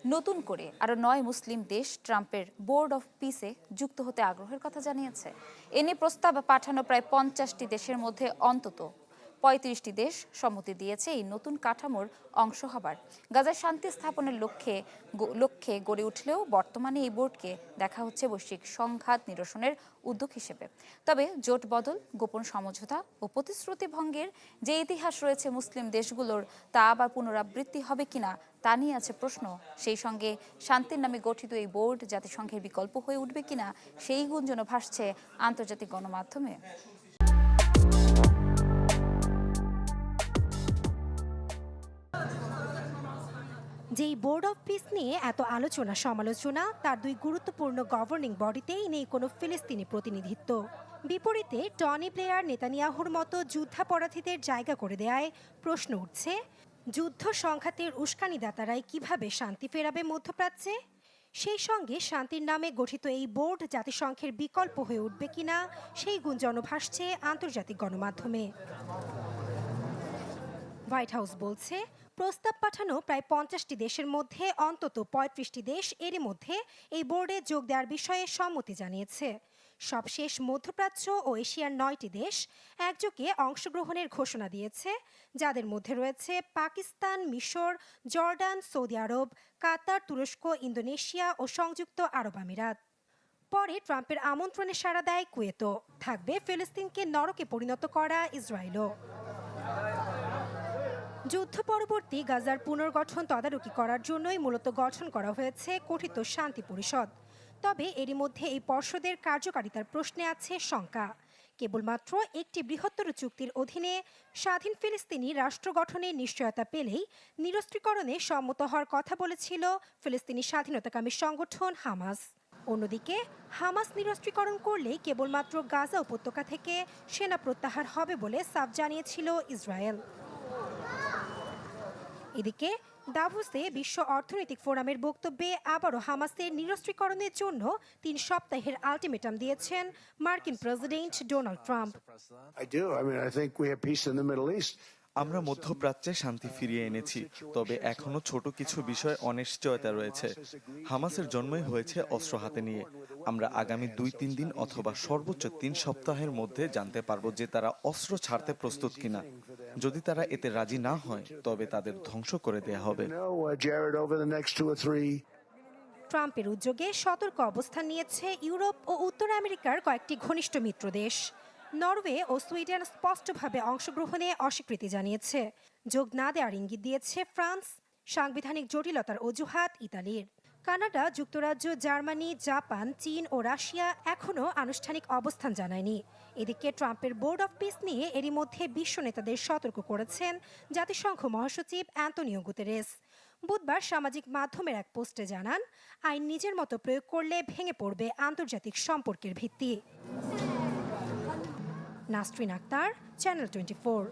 নতুন করে আরও 9 মুসলিম দেশ ট্রাম্পের বোর্ড অফ পিসে যুক্ত হতে আগ্রহের কথা জানিয়েছে। এ নিয়ে প্রস্তাব পাঠানো প্রায় 50টি দেশের মধ্যে অন্তত 35টি দেশ সম্মতি দিয়েছে এই নতুন কাঠামোর অংশ হবার। গাজায় শান্তি স্থাপনের লক্ষ্যে গড়ে উঠলেও বর্তমানে এই বোর্ডকে দেখা হচ্ছে বৈশ্বিক সংঘাত নিরসনের উদ্যোগ হিসেবে। তবে জোট বদল, গোপন সমঝোতা ও প্রতিশ্রুতি ভঙ্গের যে ইতিহাস রয়েছে মুসলিম দেশগুলোর, তা আবার পুনরাবৃত্তি হবে কিনা তা নিয়ে আছে প্রশ্ন। সেই সঙ্গে শান্তির নামে গঠিত এই বোর্ড জাতিসংঘের বিকল্প হয়ে উঠবে কিনা সেই গুঞ্জনও ভাসছে আন্তর্জাতিক গণমাধ্যমে। যেই বোর্ড অফ পিস নিয়ে এত আলোচনা সমালোচনা, তার দুই গুরুত্বপূর্ণ গভর্নিং বডিতেই নেই কোনো ফিলিস্তিনি প্রতিনিধিত্ব। বিপরীতে টনি ব্লেয়ার, নেতানিয়াহুর মতো যুদ্ধাপরাধীদের জায়গা করে দেয়ায় প্রশ্ন উঠছে, যুদ্ধ সংঘাতের উস্কানিদাতারাই কিভাবে শান্তি ফেরাবে মধ্যপ্রাচ্যে। সেই সঙ্গে শান্তির নামে গঠিত এই বোর্ড জাতিসংঘের বিকল্প হয়ে উঠবে কিনা সেই গুঞ্জনও ভাসছে আন্তর্জাতিক গণমাধ্যমে। হোয়াইট হাউস বলছে, প্রস্তাব পাঠানো প্রায় 50টি দেশের মধ্যে অন্তত 35টি দেশ এরই মধ্যে এই বোর্ডে যোগ দেওয়ার বিষয়ে সম্মতি জানিয়েছে। সবশেষ মধ্যপ্রাচ্য ও এশিয়ার 9টি দেশ একযোগে অংশগ্রহণের ঘোষণা দিয়েছে, যাদের মধ্যে রয়েছে পাকিস্তান, মিশর, জর্ডান, সৌদি আরব, কাতার, তুরস্ক, ইন্দোনেশিয়া ও সংযুক্ত আরব আমিরাত। পরে ট্রাম্পের আমন্ত্রণে সাড়া দেয় কুয়েতও। থাকবে ফিলিস্তিনকে নরকে পরিণত করা ইসরায়েলও। যুদ্ধ পরবর্তী গাজার পুনর্গঠন তদারকি করার জন্যই মূলত গঠন করা হয়েছে গঠিত শান্তি পরিষদ। তবে এরই মধ্যে এই পর্ষদের কার্যকারিতার প্রশ্নে আছে শঙ্কা। কেবলমাত্র একটি বৃহত্তর চুক্তির অধীনে স্বাধীন ফিলিস্তিনি রাষ্ট্র গঠনের নিশ্চয়তা পেলেই নিরস্ত্রীকরণে সম্মত হওয়ার কথা বলেছিল ফিলিস্তিনি স্বাধীনতাকামী সংগঠন হামাস। অন্যদিকে হামাস নিরস্ত্রীকরণ করলেই কেবলমাত্র গাজা উপত্যকা থেকে সেনা প্রত্যাহার হবে বলে সাফ জানিয়েছিল ইসরায়েল। এদিকে দাভোসে বিশ্ব অর্থনৈতিক ফোরামের বক্তব্যে আবারও হামাসের নিরস্ত্রীকরণের জন্য 3 সপ্তাহের আলটিমেটাম দিয়েছেন মার্কিন প্রেসিডেন্ট ডোনাল্ড ট্রাম্প। আমরা মধ্যপ্রাচ্যে শান্তি ফিরিয়ে এনেছি, তবে এখনো ছোট কিছু বিষয়ে অনিশ্চয়তা রয়েছে। হামাসের জন্মই হয়েছে অস্ত্র হাতে নিয়ে। আমরা আগামী 2-3 দিন অথবা সর্বোচ্চ 3 সপ্তাহের মধ্যে জানতে পারবো যে তারা অস্ত্র ছাড়তে প্রস্তুত কিনা। যদি তারা এতে রাজি না হয়, তবে তাদের ধ্বংস করে দেয়া হবে। ট্রাম্পের উদ্যোগে সতর্ক অবস্থান নিয়েছে ইউরোপ ও উত্তর আমেরিকার কয়েকটি ঘনিষ্ঠ মিত্র দেশ। নরওয়ে ও সুইডেন স্পষ্টভাবে অংশগ্রহণে অস্বীকৃতি জানিয়েছে। যোগ না দেওয়ার ইঙ্গিত দিয়েছে ফ্রান্স। সাংবিধানিক জটিলতার অজুহাত ইতালির। কানাডা, যুক্তরাজ্য, জার্মানি, জাপান, চীন ও রাশিয়া এখনও আনুষ্ঠানিক অবস্থান জানায়নি। এদিকে ট্রাম্পের বোর্ড অফ পিস নিয়ে এরই মধ্যে বিশ্ব নেতাদের সতর্ক করেছেন জাতিসংঘ মহাসচিব অ্যান্তোনিও গুতেরেস। বুধবার সামাজিক মাধ্যমের এক পোস্টে জানান, আইন নিজের মতো প্রয়োগ করলে ভেঙে পড়বে আন্তর্জাতিক সম্পর্কের ভিত্তি। নাসরিন আক্তার, চ্যানেল 24।